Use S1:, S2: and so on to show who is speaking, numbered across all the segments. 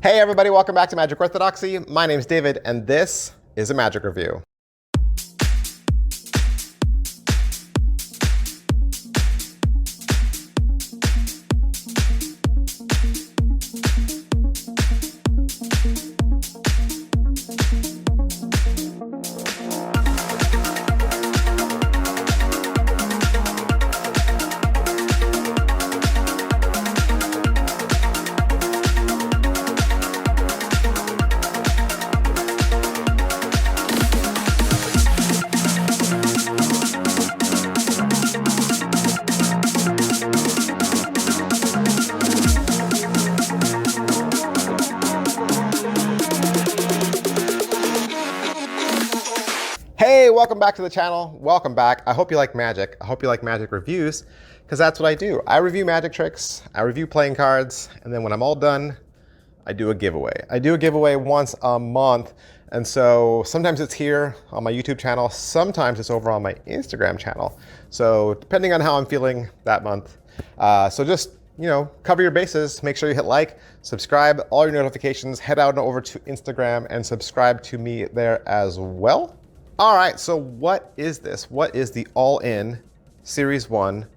S1: Hey everybody, welcome back to Magic Orthodoxy. My name's David, and this is a Magic Review. Hey, welcome back to the channel. Welcome back. I hope you like magic. I hope you like magic reviews, because that's what I do. I review magic tricks, I review playing cards, and then when I'm all done, I do a giveaway. I do a giveaway once a month, and so sometimes it's here on my YouTube channel, sometimes it's over on my Instagram channel. So depending on how I'm feeling that month. So just, cover your bases. Make sure you hit like, subscribe, all your notifications, head out and over to Instagram and subscribe to me there as well. All right, so what is this? What is the All-In Series 1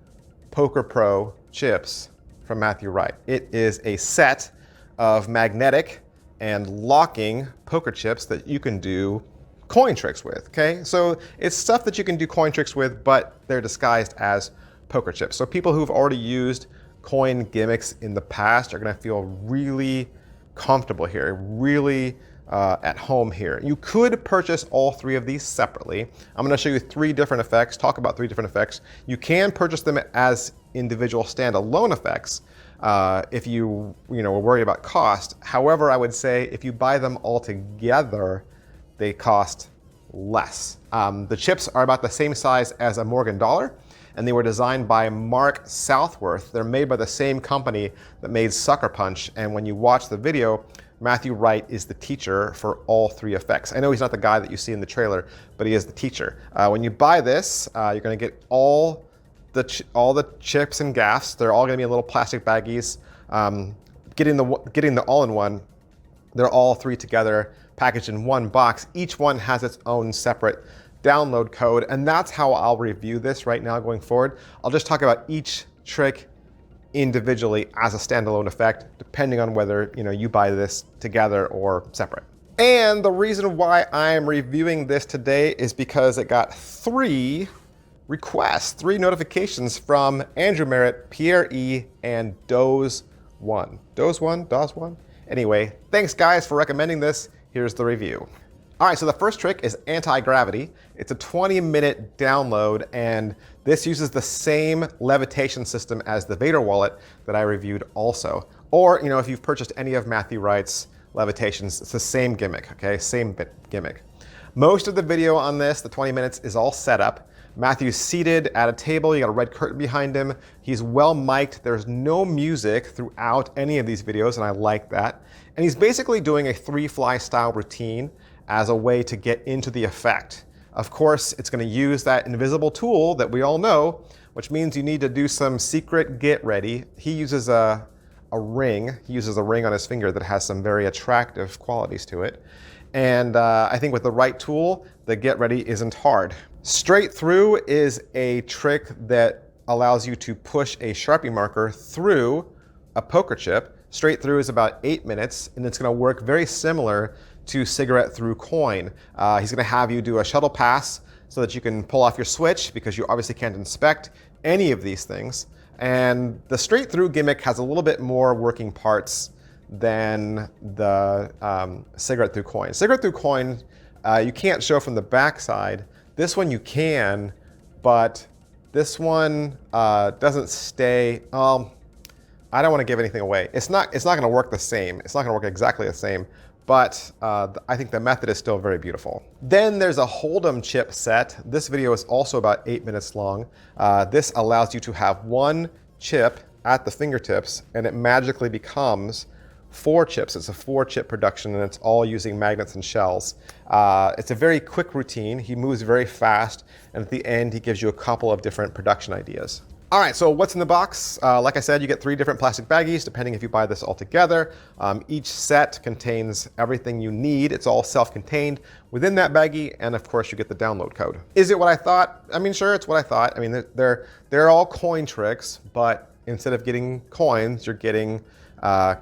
S1: Poker Pro chips from Matthew Wright? It is a set of magnetic and locking poker chips that you can do coin tricks with, okay? So it's stuff that you can do coin tricks with, but they're disguised as poker chips. So people who've already used coin gimmicks in the past are gonna feel really comfortable here, really at home here. You could purchase all three of these separately. I'm going to show you three different effects, talk about three different effects. You can purchase them as individual standalone effects if you were worried about cost. However, I would say if you buy them all together, they cost less. The chips are about the same size as a Morgan dollar, and they were designed by Mark Southworth. They're made by the same company that made Sucker Punch, and when you watch the video, Matthew Wright is the teacher for all three effects. I know he's not the guy that you see in the trailer, but he is the teacher. When you buy this, you're going to get all the chips and gaffs. They're all going to be in little plastic baggies. Getting the all-in-one, they're all three together, packaged in one box. Each one has its own separate download code, and that's how I'll review this right now going forward. I'll just talk about each trick individually as a standalone effect, depending on whether you buy this together or separate. And the reason why I'm reviewing this today is because it got three requests, three notifications from Andrew Merritt, Pierre E, and Doze1. Doze1? Anyway, thanks guys for recommending this. Here's the review. All right, so the first trick is anti-gravity. It's a 20-minute download, and this uses the same levitation system as the Vader wallet that I reviewed also. Or, if you've purchased any of Matthew Wright's levitations, it's the same gimmick, okay? Same gimmick. Most of the video on this, the 20 minutes, is all set up. Matthew's seated at a table. You got a red curtain behind him. He's well mic'd. There's no music throughout any of these videos, and I like that. And he's basically doing a three-fly style routine as a way to get into the effect. Of course, it's going to use that invisible tool that we all know, which means you need to do some secret get ready. He uses a ring. He uses a ring on his finger that has some very attractive qualities to it. And I think with the right tool, the get ready isn't hard. Straight through is a trick that allows you to push a Sharpie marker through a poker chip. Straight through is about 8 minutes, and it's going to work very similar to cigarette through coin. He's going to have you do a shuttle pass so that you can pull off your switch, because you obviously can't inspect any of these things. And the straight through gimmick has a little bit more working parts than the cigarette through coin. Cigarette through coin, you can't show from the backside. This one you can, but this one doesn't stay. I don't want to give anything away. It's not going to work the same. It's not going to work exactly the same, but I think the method is still very beautiful. Then there's a Hold'em chip set. This video is also about 8 minutes long. This allows you to have one chip at the fingertips, and it magically becomes 4 chips. It's a 4-chip production, and it's all using magnets and shells. It's a very quick routine. He moves very fast, and at the end, he gives you a couple of different production ideas. All right, so what's in the box? Like I said, you get 3 different plastic baggies, depending if you buy this all together. Each set contains everything you need. It's all self-contained within that baggie, and of course, you get the download code. Is it what I thought? I mean, sure, it's what I thought. I mean, they're all coin tricks, but instead of getting coins, you're getting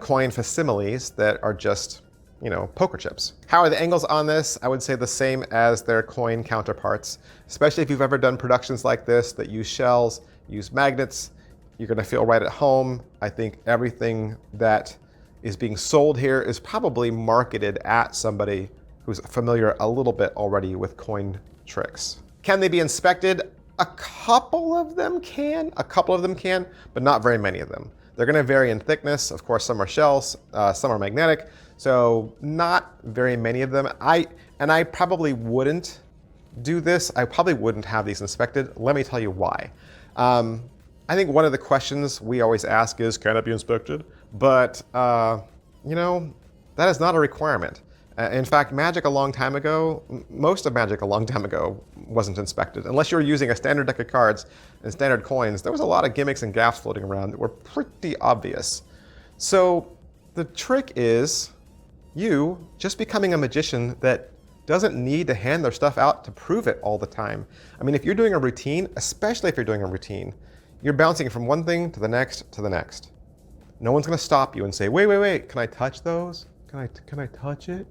S1: coin facsimiles that are just, you know, poker chips. How are the angles on this? I would say the same as their coin counterparts, especially if you've ever done productions like this that use shells, use magnets. You're gonna feel right at home. I think everything that is being sold here is probably marketed at somebody who's familiar a little bit already with coin tricks. Can they be inspected? A couple of them can, but not very many of them. They're gonna vary in thickness. Of course, some are shells, some are magnetic, so not very many of them. I probably wouldn't do this. I probably wouldn't have these inspected. Let me tell you why. I think one of the questions we always ask is, can it be inspected? But, you know, that is not a requirement. In fact, Magic a long time ago, most of Magic a long time ago wasn't inspected. Unless you were using a standard deck of cards and standard coins, there was a lot of gimmicks and gaps floating around that were pretty obvious. So the trick is you just becoming a magician that doesn't need to hand their stuff out to prove it all the time. I mean, if you're doing a routine, especially if you're doing a routine, you're bouncing from one thing to the next to the next. No one's gonna stop you and say, wait, can I touch those? Can I touch it?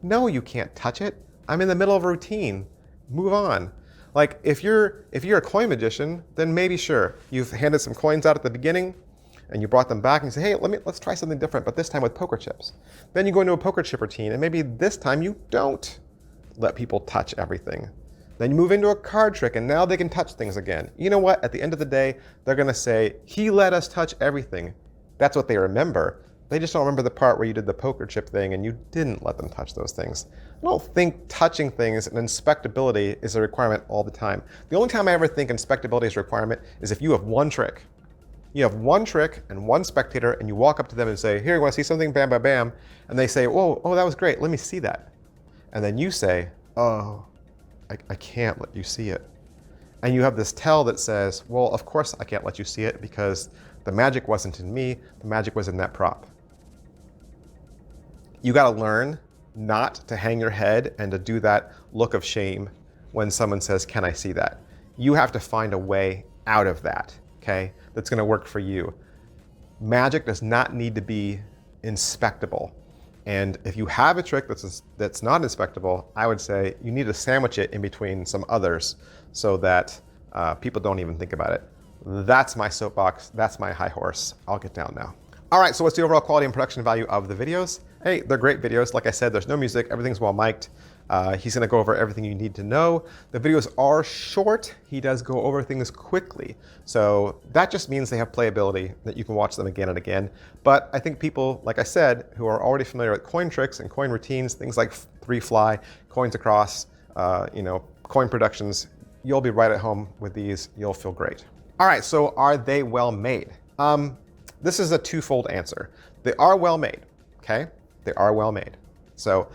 S1: No, you can't touch it. I'm in the middle of a routine. Move on. Like if you're a coin magician, then maybe sure. You've handed some coins out at the beginning and you brought them back and you say, hey, let's try something different, but this time with poker chips. Then you go into a poker chip routine and maybe this time you don't let people touch everything. Then you move into a card trick and now they can touch things again. You know what? At the end of the day, they're gonna say, he let us touch everything. That's what they remember. They just don't remember the part where you did the poker chip thing and you didn't let them touch those things. I don't think touching things and inspectability is a requirement all the time. The only time I ever think inspectability is a requirement is if you have one trick. You have one trick and one spectator and you walk up to them and say, here, you wanna see something? Bam, bam, bam. And they say, whoa, oh, that was great. Let me see that. And then you say, oh, I can't let you see it. And you have this tell that says, well, of course I can't let you see it because the magic wasn't in me, the magic was in that prop. You gotta learn not to hang your head and to do that look of shame when someone says, can I see that? You have to find a way out of that, okay? That's gonna work for you. Magic does not need to be inspectable. And if you have a trick that's not inspectable, I would say you need to sandwich it in between some others so that people don't even think about it. That's my soapbox, that's my high horse. I'll get down now. All right, so what's the overall quality and production value of the videos? Hey, they're great videos. Like I said, there's no music, everything's well mic'd. He's gonna go over everything you need to know. The videos are short. He does go over things quickly. So that just means they have playability, that you can watch them again and again. But I think people, like I said, who are already familiar with coin tricks and coin routines, things like 3 fly, coins across, coin productions, you'll be right at home with these. You'll feel great. All right, so are they well made? This is a twofold answer. They are well made, okay? They are well made. So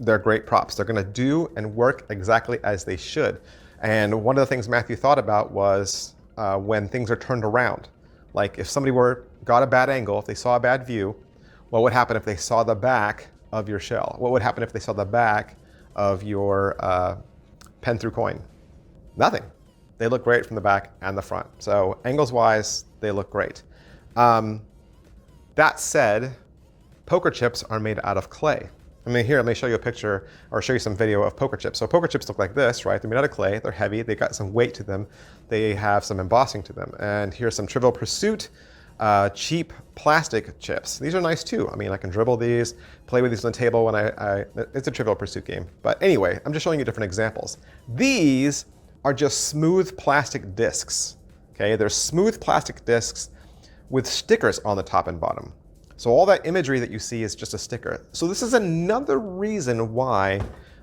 S1: they're great props. They're gonna do and work exactly as they should. And one of the things Matthew thought about was when things are turned around. Like if somebody got a bad angle, if they saw a bad view, what would happen if they saw the back of your shell? What would happen if they saw the back of your pen through coin? Nothing. They look great from the back and the front. So angles wise, they look great. That said, poker chips are made out of clay. I mean, here, let me show you a picture or show you some video of poker chips. So poker chips look like this, right? They're made out of clay, they're heavy, they got some weight to them, they have some embossing to them. And here's some Trivial Pursuit cheap plastic chips. These are nice too. I mean, I can dribble these, play with these on the table when it's a Trivial Pursuit game. But anyway, I'm just showing you different examples. These are just smooth plastic discs, okay? They're smooth plastic discs with stickers on the top and bottom. So all that imagery that you see is just a sticker. So this is another reason why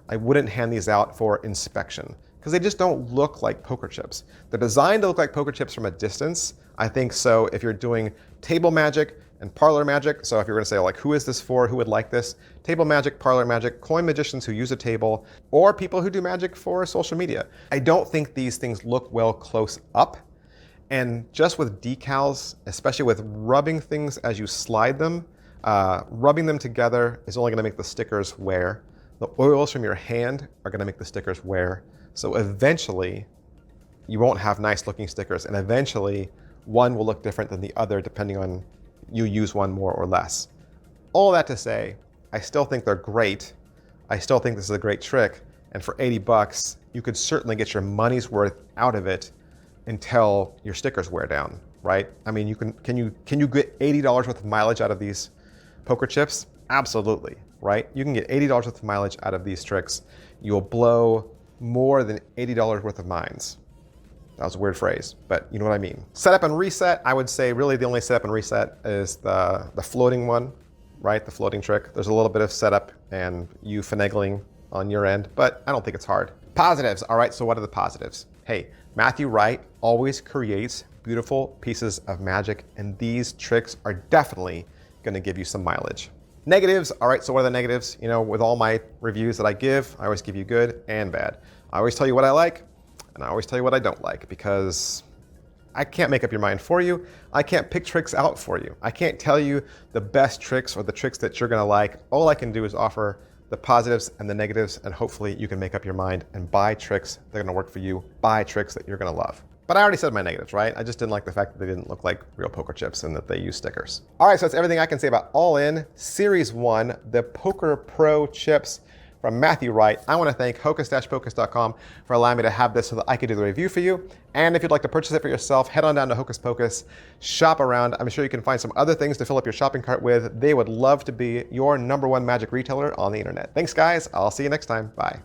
S1: I wouldn't hand these out for inspection, because they just don't look like poker chips. They're designed to look like poker chips from a distance. I think so if you're doing table magic and parlor magic. So if you're gonna say like, who is this for? Who would like this? Table magic, parlor magic, coin magicians who use a table, or people who do magic for social media. I don't think these things look well close up. And just with decals, especially with rubbing things as you slide them, rubbing them together is only gonna make the stickers wear. The oils from your hand are gonna make the stickers wear. So eventually, you won't have nice looking stickers, and eventually one will look different than the other depending on you use one more or less. All that to say, I still think they're great. I still think this is a great trick, and for 80 bucks, you could certainly get your money's worth out of it until your stickers wear down, right? I mean, can you get $80 worth of mileage out of these poker chips? Absolutely, right? You can get $80 worth of mileage out of these tricks. You'll blow more than $80 worth of mines. That was a weird phrase, but you know what I mean. Setup and reset, I would say really the only setup and reset is the floating one, right? The floating trick. There's a little bit of setup and you finagling on your end, but I don't think it's hard. Positives, all right, so what are the positives? Hey, Matthew Wright always creates beautiful pieces of magic, and these tricks are definitely gonna give you some mileage. Negatives, all right, so what are the negatives? You know, with all my reviews that I give, I always give you good and bad. I always tell you what I like, and I always tell you what I don't like, because I can't make up your mind for you. I can't pick tricks out for you. I can't tell you the best tricks or the tricks that you're gonna like. All I can do is offer the positives and the negatives, and hopefully you can make up your mind and buy tricks that are gonna work for you, buy tricks that you're gonna love. But I already said my negatives, right? I just didn't like the fact that they didn't look like real poker chips and that they use stickers. All right, so that's everything I can say about All In Series 1, the Poker Pro chips from Matthew Wright. I want to thank hocus-pocus.com for allowing me to have this so that I could do the review for you. And if you'd like to purchase it for yourself, head on down to Hocus Pocus, shop around. I'm sure you can find some other things to fill up your shopping cart with. They would love to be your #1 magic retailer on the internet. Thanks, guys. I'll see you next time. Bye.